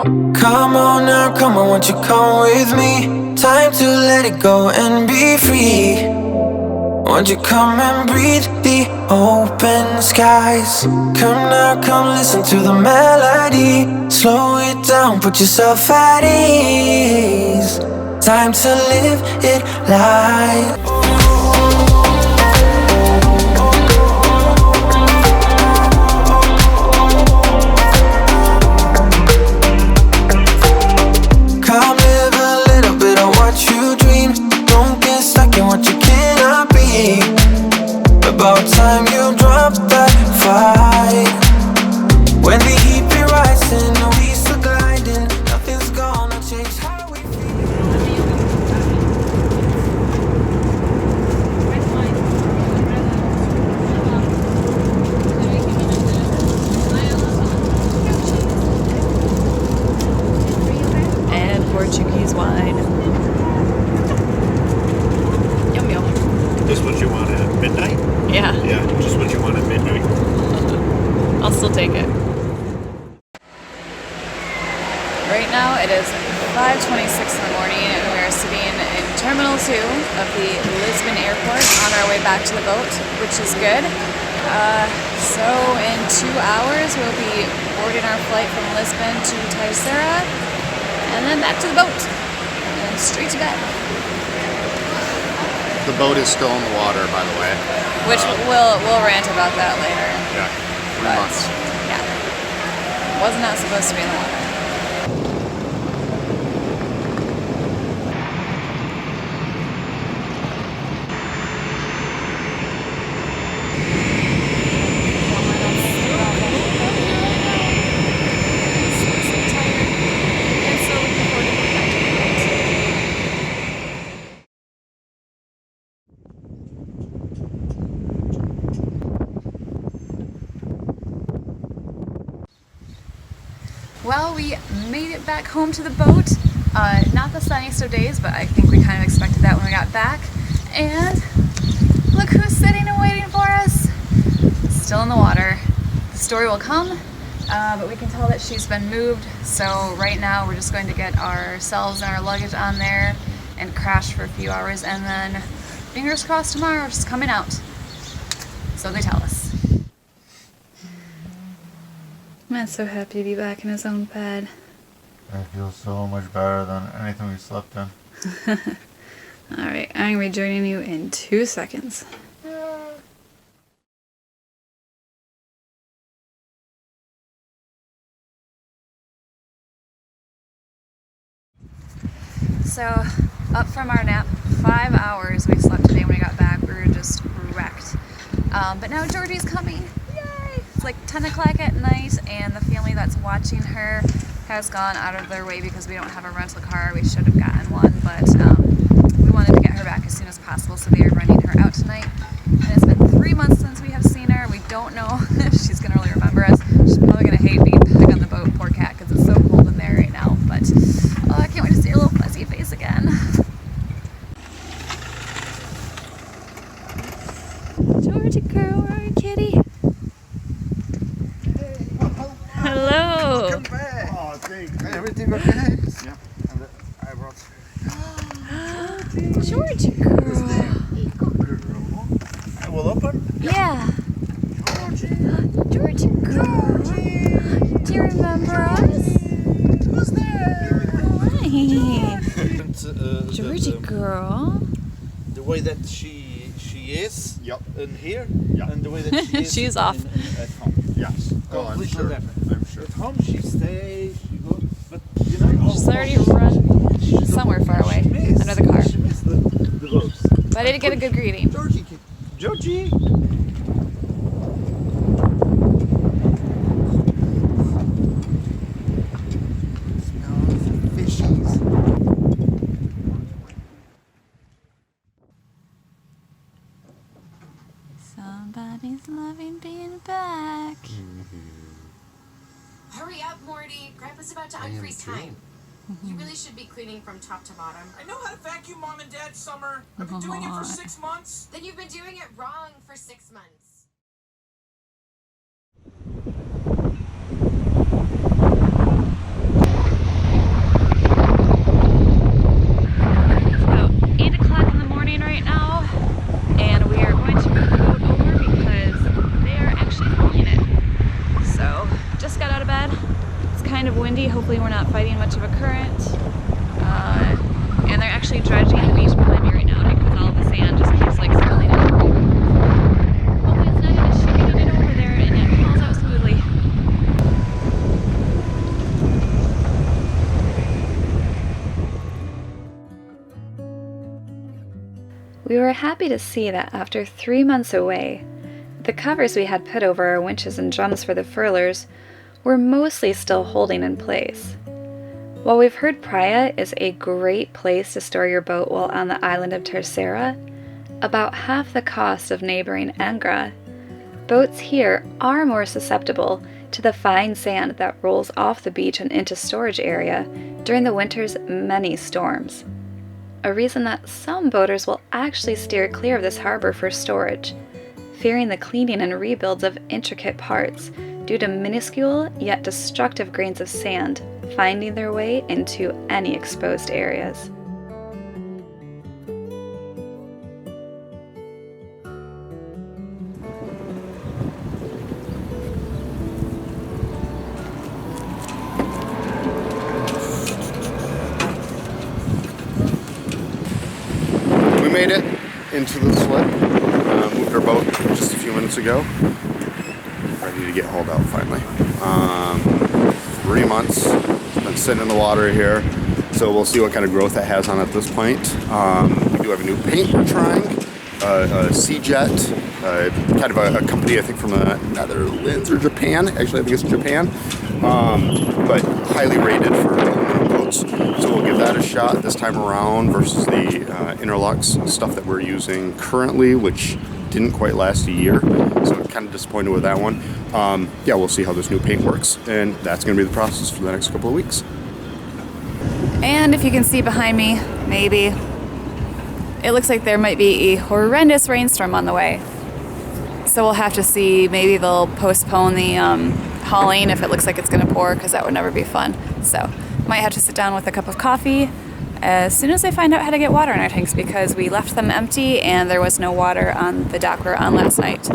Come on now, come on, won't you come with me? Time to let it go and be free. Won't you come and breathe the open skies? Come now, come listen to the melody. Slow it down, put yourself at ease. Time to live it life. Come live a little bit of what you dream. Don't get stuck in what you cannot be. About time you drop that fight. When the heat be rising, the weeds are gliding. Nothing's gonna change how we And Portuguese wine. Yum yum. Just what you want at midnight? Yeah. Yeah, just what you want at midnight. I'll still take it. Right now it is 5:26 in the morning and we are sitting in Terminal 2 of the Lisbon airport on our way back to the boat, which is good. So in 2 hours we'll be boarding our flight from Lisbon to Terceira and then back to the boat and straight to bed. The boat is still in the water, by the way. Which we'll rant about that later. Yeah, 3 But, months. yeah. Was not supposed to be in the water. Well, we made it back home to the boat. Not the sunniest of days, but I think we kind of expected that when we got back. And look who's sitting and waiting for us. Still in the water. The story will come, but we can tell that she's been moved. So right now we're just going to get ourselves and our luggage on there and crash for a few hours, and then fingers crossed tomorrow she's coming out. So they tell us. Matt's so happy to be back in his own bed. I feel so much better than anything we slept in. Alright, I'm going to be joining you in 2 seconds. So, up from our nap, 5 hours we slept today when we got back. We were just wrecked. But now Georgie's coming. Yay! It's like 10 o'clock at night, and the family that's watching her has gone out of their way because we don't have a rental car. We should have gotten one, but we wanted to get her back as soon as possible, so they are running her out tonight. And it's been 3 months since we have seen her. We don't know if she's going to really remember us. She's probably going to hate being back on the boat, poor cat, because it's so cold in there right now. But I can't wait to see her little fuzzy face again. Georgie girl, where are you, kitty? Hello. Welcome back. Oh, thanks. Everything okay? Yeah. And I brought Georgie girl. I will open. Yeah. Georgie. Georgie girl. Do you remember us? Who's there? Hi. Georgie girl. The way that she is in here, and the way that she is She's off. at home. Yes. Oh, I'm Completely sure. different. I'm sure. At home she stays, she goes, but you know, She's already run somewhere far away under the car. She missed the boats. But I did get a good greeting. Georgie, Georgie. Smells of fishies. Somebody's loving being back. Hurry up, Morty. Grandpa's about to unfreeze time. You really should be cleaning from top to bottom. I know how to vacuum, Mom and Dad, Summer. I've been doing it for 6 months. Then you've been doing it wrong for 6 months. kind of windy. Hopefully we're not fighting much of a current. And they're actually dredging the beach behind me right now because all the sand just keeps like swirling in. Hopefully it's not going to shake it over there and it falls out smoothly. We were happy to see that after 3 months away, the covers we had put over our winches and drums for the furlers were mostly still holding in place. While we've heard Praia is a great place to store your boat while on the island of Terceira, about half the cost of neighboring Angra, boats here are more susceptible to the fine sand that rolls off the beach and into storage area during the winter's many storms. A reason that some boaters will actually steer clear of this harbor for storage, fearing the cleaning and rebuilds of intricate parts due to minuscule yet destructive grains of sand finding their way into any exposed areas. We made it into the slip. Moved our boat just a few minutes ago. Ready to get hauled out finally. 3 months. Been sitting in the water here. So we'll see what kind of growth it has on at this point. We do have a new paint we're trying. C-Jet. Kind of a company I think from Netherlands or Japan. Actually I think it's Japan. But highly rated for aluminum boats. So we'll give that a shot this time around versus the Interlux stuff that we're using currently, which didn't quite last a year. So I'm kind of disappointed with that one. Yeah, we'll see how this new paint works, and that's going to be the process for the next couple of weeks. And if you can see behind me, maybe, it looks like there might be a horrendous rainstorm on the way. So we'll have to see, maybe they'll postpone the hauling if it looks like it's going to pour, because that would never be fun. So might have to sit down with a cup of coffee as soon as I find out how to get water in our tanks, because we left them empty and there was no water on the dock we were on last night.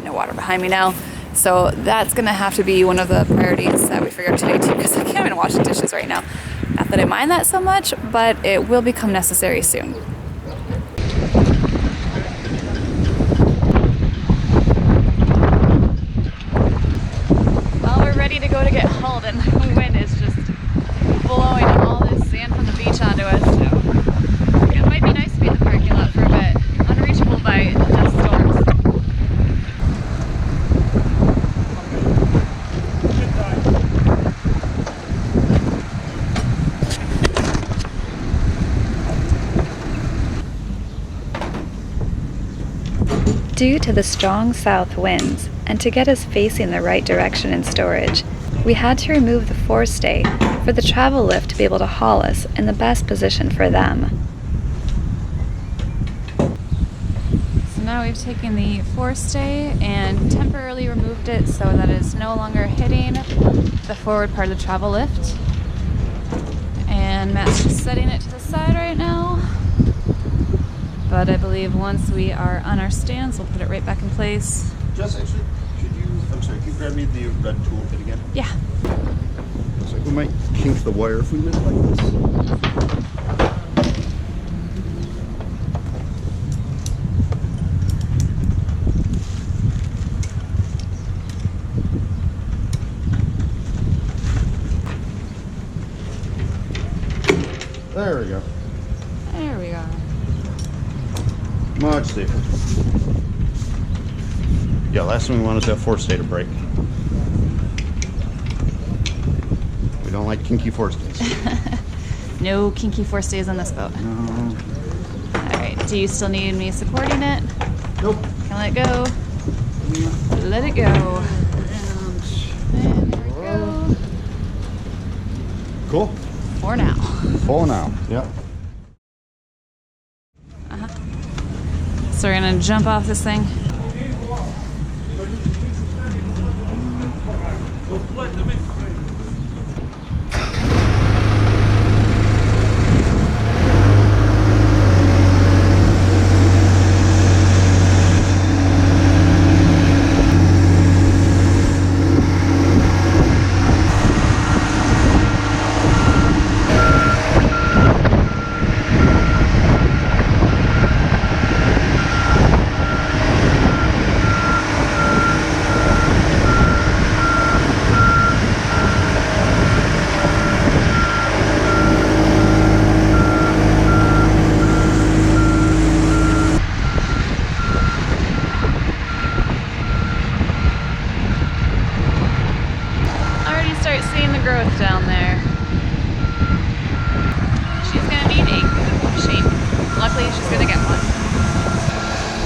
No water behind me now. So that's going to have to be one of the priorities that we figure out today too, because I can't even wash the dishes right now. Not that I mind that so much, but it will become necessary soon. Well, we're ready to go to get hauled, and the wind is just blowing all this sand from the beach onto us. So it might be nice to be in the parking lot for a bit, unreachable by dust storms. Due to the strong south winds, and to get us facing the right direction in storage, we had to remove the forestay for the travel lift to be able to haul us in the best position for them. So now we've taken the forestay and temporarily removed it so that it's no longer hitting the forward part of the travel lift. And Matt's just setting it to the side right now. But I believe once we are on our stands, we'll put it right back in place. Jess, actually, could you grab me the red toolkit again? Yeah. Looks like we might kink the wire if we leave it like this. There we go. There we are. Much safer. Yeah, last thing we want is that forestay to break. We don't like kinky forestays. No kinky forestays on this boat. No. Alright, do you still need me supporting it? Nope. Can I let go? Let it go. And there we go. Cool. For now. Full now. Yep. So we're gonna jump off this thing.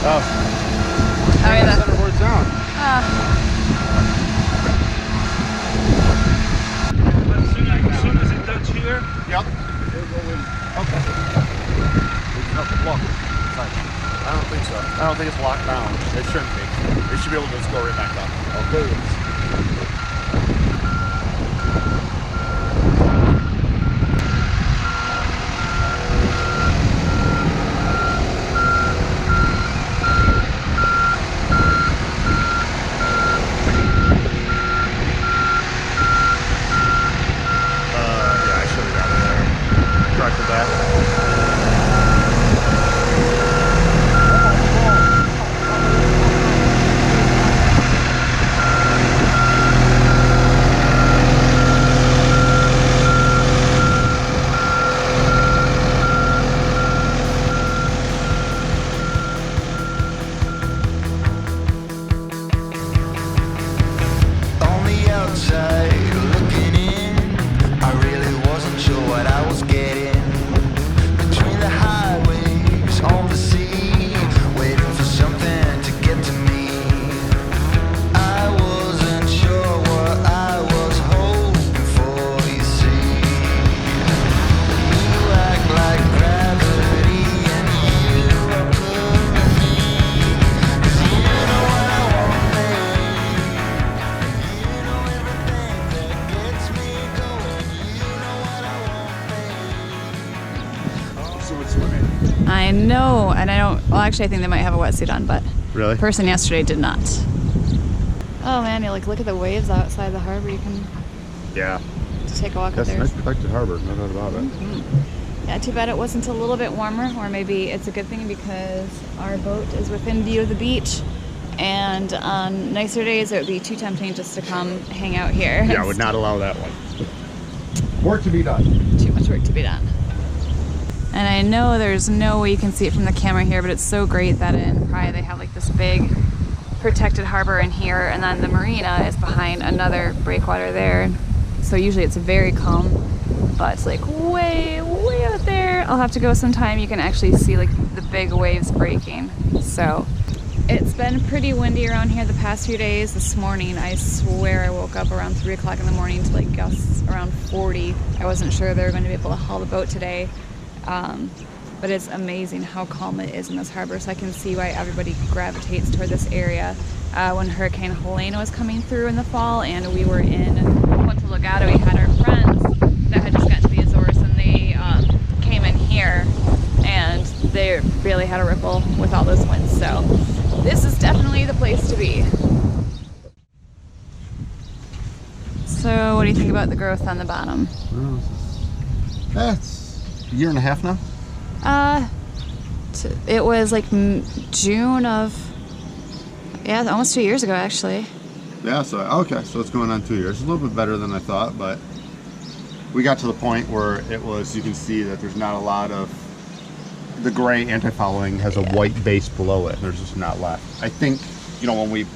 Oh. Oh, yeah. Centerboard's down. As soon as it touches here. Yep. Okay. I don't think so. I don't think it's locked down. It shouldn't be. It should be able to just go right back up. Okay. Yeah, I should have got it there. Corrected that. On the outside, looking in, I really wasn't sure what I was getting. Between the highways, on the sea, waiting for something to get to me. I wasn't sure what I was hoping for, you see. You act like gravity and you are pulling me. 'Cause you know what I want, babe. You know everything that gets me going. You know what I want, babe. So it's swimming. I know, and I don't. Well, actually, I think they might have a wetsuit on, but Really? the person yesterday did not. Oh man, you like look at the waves outside the harbor. You can Yeah. just take a walk up That's a there. nice protected harbor, no doubt about it. Yeah, too bad it wasn't a little bit warmer, or maybe it's a good thing because our boat is within view of the beach, and on nicer days it would be too tempting just to come hang out here. Yeah, I would not allow that one. Work to be done. Too much work to be done. And I know there's no way you can see it from the camera here, but it's so great that in Praia they have like this big protected harbor in here, and then the marina is behind another breakwater there. So usually it's very calm, but it's like way out there. I'll have to go sometime. You can actually see like the big waves breaking. So it's been pretty windy around here the past few days. This morning, I swear I woke up around 3 o'clock in the morning to like gusts around 40. I wasn't sure they were going to be able to haul the boat today. But it's amazing how calm it is in this harbor, so I can see why everybody gravitates toward this area. When Hurricane Helene was coming through in the fall and we were in Punta Logado, we had our friends that had just gotten to the Azores, and they came in here and they really had a ripple with all those winds. So this is definitely the place to be. So what do you think about the growth on the bottom? It's a year and a half now. It was like June of, yeah, almost 2 years ago actually. Yeah, so okay, so it's going on 2 years. A little bit better than I thought, but we got to the point where it was, you can see that there's not a lot of, the gray anti-fouling has a white base below it, and there's just not left. I think, you know, when we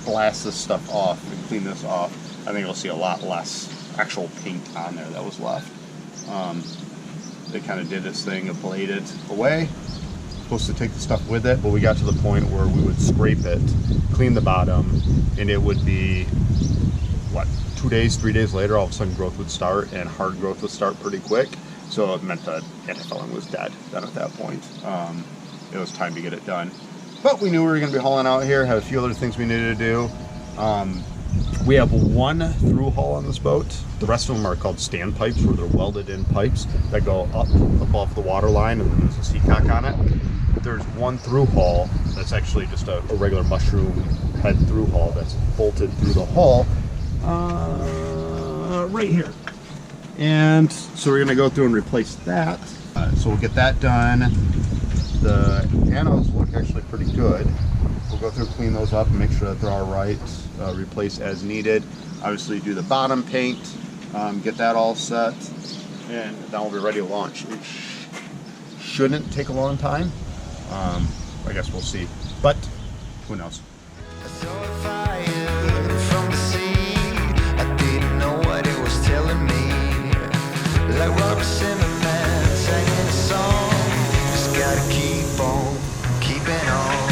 blast this stuff off and clean this off, I think you'll see a lot less actual paint on there that was left. They kind of did this thing, ablated away. Supposed to take the stuff with it, but we got to the point where we would scrape it, clean the bottom, and it would be, what, 2 days, 3 days later, all of a sudden growth would start, and hard growth would start pretty quick. So it meant that antifouling was dead then at that point. It was time to get it done. But we knew we were going to be hauling out here, had a few other things we needed to do. We have one through haul on this boat. The rest of them are called stand pipes, where they're welded in pipes that go up above the water line, and then there's a seacock on it. There's one through haul that's actually just a regular mushroom head through haul that's bolted through the hull right here. And so we're gonna go through and replace that. So we'll get that done. The anodes look actually pretty good. We'll go through, clean those up, and make sure that they're all right. Replace as needed. Obviously do the bottom paint, get that all set, and then we'll be ready to launch. It shouldn't take a long time. I guess we'll see, but who knows. So if I from the sea, I didn't know what it was telling me. Like Robert Zimmerman singing a song, just gotta keep on keeping on.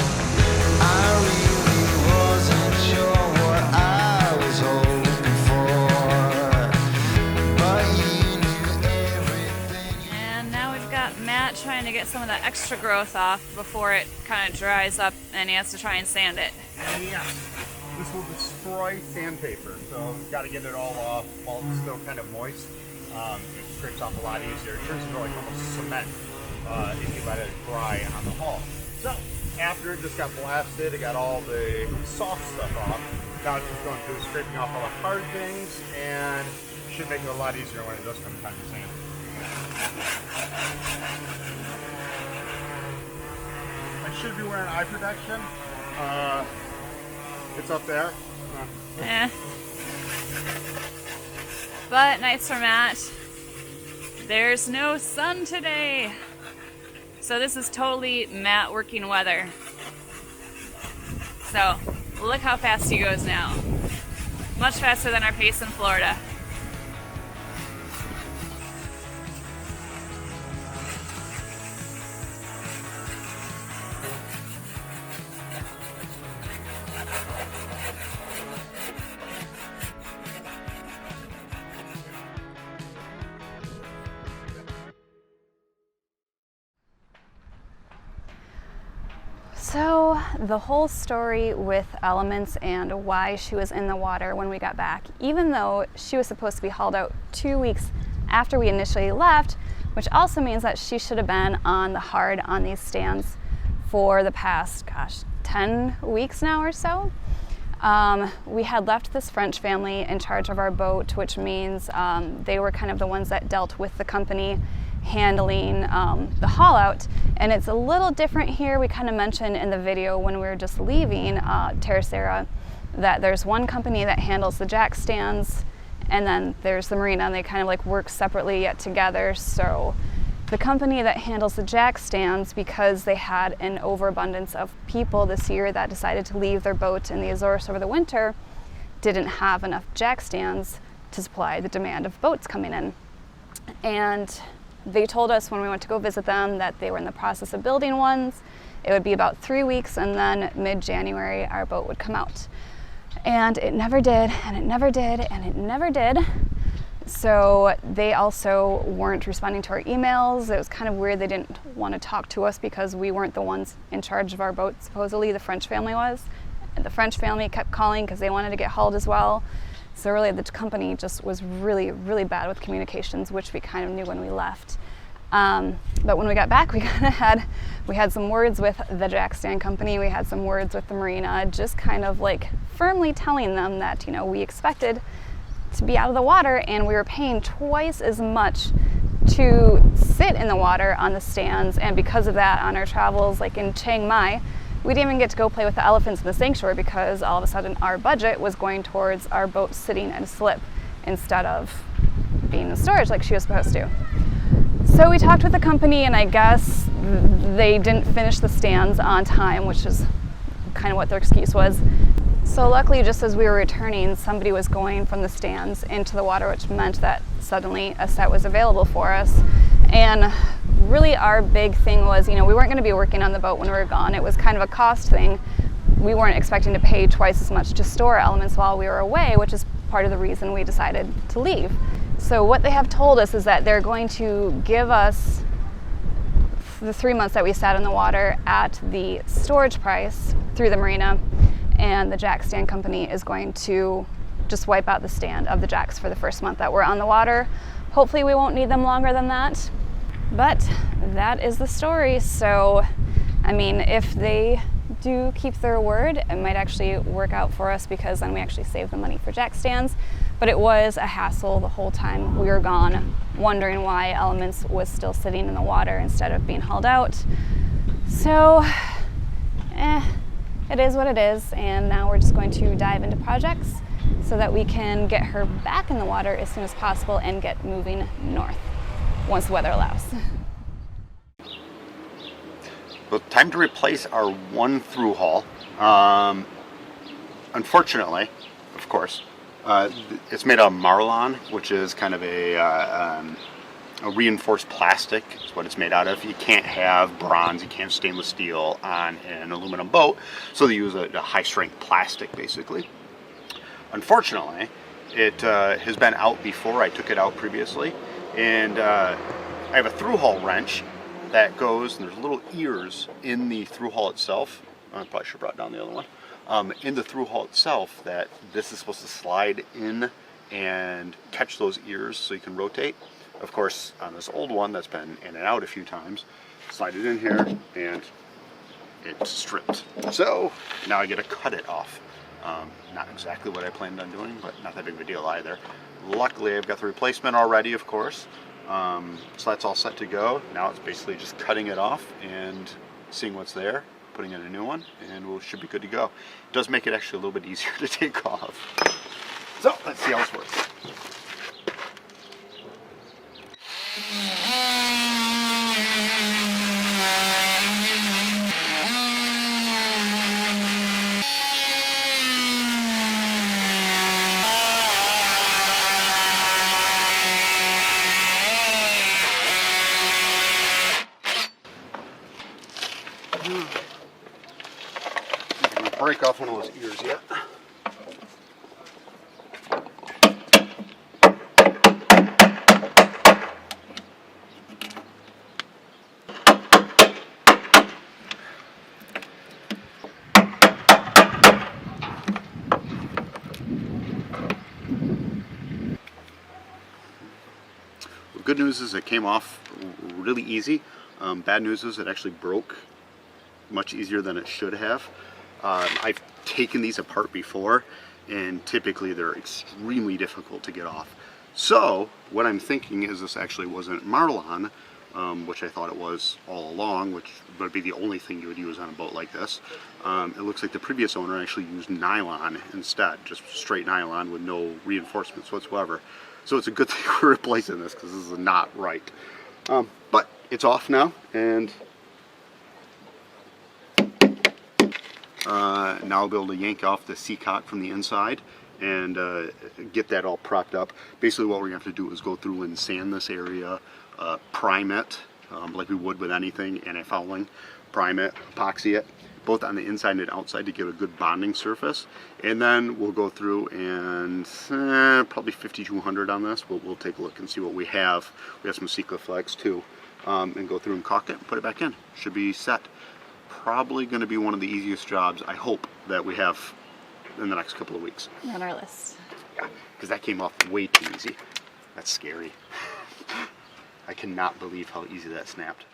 Matt trying to get some of that extra growth off before it kind of dries up and he has to try and sand it. Yeah. This will destroy sandpaper, so you've got to get it all off while it's still kind of moist. It scrapes off a lot easier. It turns into like almost cement if you let it dry on the hull. So after it just got blasted, it got all the soft stuff off. Now it's just going through scraping off all the hard things, and it should make it a lot easier when it does come time to sand. I should be wearing eye protection. It's up there. But nice for Matt. There's no sun today. So this is totally Matt working weather. So look how fast he goes now. Much faster than our pace in Florida. So the whole story with Elements and why she was in the water when we got back, even though she was supposed to be hauled out 2 weeks after we initially left, which also means that she should have been on the hard on these stands for the past, 10 weeks now or so. We had left this French family in charge of our boat, which means they were kind of the ones that dealt with the company handling the haul out. And it's a little different here. We kind of mentioned in the video when we were just leaving Terceira that there's one company that handles the jack stands, and then there's the marina, and they kind of like work separately yet together. So the company that handles the jack stands, because they had an overabundance of people this year that decided to leave their boat in the Azores over the winter, didn't have enough jack stands to supply the demand of boats coming in. And they told us when we went to go visit them that they were in the process of building ones. It would be about 3 weeks, and then mid-January our boat would come out. And it never did, and it never did, and it never did. So they also weren't responding to our emails. It was kind of weird. They didn't want to talk to us because we weren't the ones in charge of our boat. Supposedly the French family was. And the French family kept calling because they wanted to get hauled as well. So really the company just was really, really bad with communications, which we kind of knew when we left. But when we got back, we had some words with the jack stand company. We had some words with the marina, just kind of like firmly telling them that, you know, we expected to be out of the water, and we were paying twice as much to sit in the water on the stands. And because of that, on our travels, like in Chiang Mai, we didn't even get to go play with the elephants in the sanctuary because all of a sudden our budget was going towards our boat sitting at a slip instead of being in storage like she was supposed to. So we talked with the company, and I guess they didn't finish the stands on time, which is kind of what their excuse was. So luckily, just as we were returning, somebody was going from the stands into the water, which meant that suddenly a set was available for us. And really our big thing was, you know, we weren't going to be working on the boat when we were gone. It was kind of a cost thing. We weren't expecting to pay twice as much to store elements while we were away, which is part of the reason we decided to leave. So what they have told us is that they're going to give us the 3 months that we sat in the water at the storage price through the marina, and the jack stand company is going to just wipe out the stand of the jacks for the first month that we're on the water. Hopefully we won't need them longer than that, but that is the story. So, I mean, if they do keep their word, it might actually work out for us because then we actually save the money for jack stands. But it was a hassle the whole time we were gone, wondering why Elements was still sitting in the water instead of being hauled out. So, it is what it is, and now we're just going to dive into projects so that we can get her back in the water as soon as possible and get moving north once the weather allows. Well, time to replace our one through hull. Unfortunately, of course, it's made of Marlon, which is kind of a reinforced plastic is what it's made out of. You can't have bronze, you can't have stainless steel on an aluminum boat, so they use a high strength plastic basically. Unfortunately, it has been out before. I took it out previously, and I have a through hull wrench that goes, and there's little ears in the through hull itself. I probably should have brought down the other one. In the through hull itself, that this is supposed to slide in and catch those ears so you can rotate. Of course, on this old one that's been in and out a few times, slide it in here and it's stripped. So now I get to cut it off. Not exactly what I planned on doing, but not that big of a deal either. Luckily, I've got the replacement already, of course. So that's all set to go. Now it's basically just cutting it off and seeing what's there, putting in a new one, and we should be good to go. It does make it actually a little bit easier to take off. So let's see how this works. Break off one of those ears yet. The good news is it came off really easy. Bad news is it actually broke much easier than it should have. I've taken these apart before, and typically they're extremely difficult to get off. So what I'm thinking is this actually wasn't Marlon, which I thought it was all along, which would be the only thing you would use on a boat like this. It looks like the previous owner actually used nylon instead, just straight nylon with no reinforcements whatsoever. So it's a good thing we're replacing this, because this is not right. But it's off now, and now I'll be able to yank off the seacot from the inside and get that all propped up. Basically what we're going to have to do is go through and sand this area, prime it, like we would with anything, antifouling, prime it, epoxy it, both on the inside and outside to get a good bonding surface. And then we'll go through and probably 5200 on this. We'll take a look and see what we have. We have some Sikaflex too, and go through and caulk it and put it back in. Should be set. Probably going to be one of the easiest jobs, I hope, that we have in the next couple of weeks. On our list. Yeah, because that came off way too easy. That's scary. I cannot believe how easy that snapped.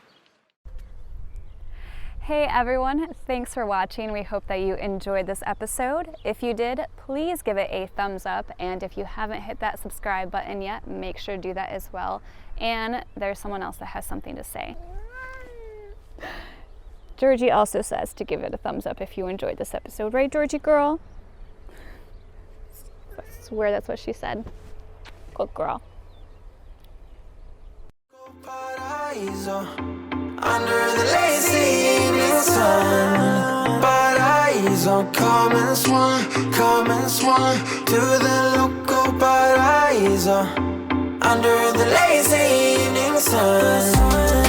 Hey everyone, thanks for watching. We hope that you enjoyed this episode. If you did, please give it a thumbs up, and if you haven't hit that subscribe button yet, make sure to do that as well. And there's someone else that has something to say. Georgie also says to give it a thumbs up if you enjoyed this episode. Right, Georgie girl? I swear that's what she said. Good girl. Paraiso, under the lazy evening sun. Paraiso, come and swan to the local Paraiso, under the lazy evening sun.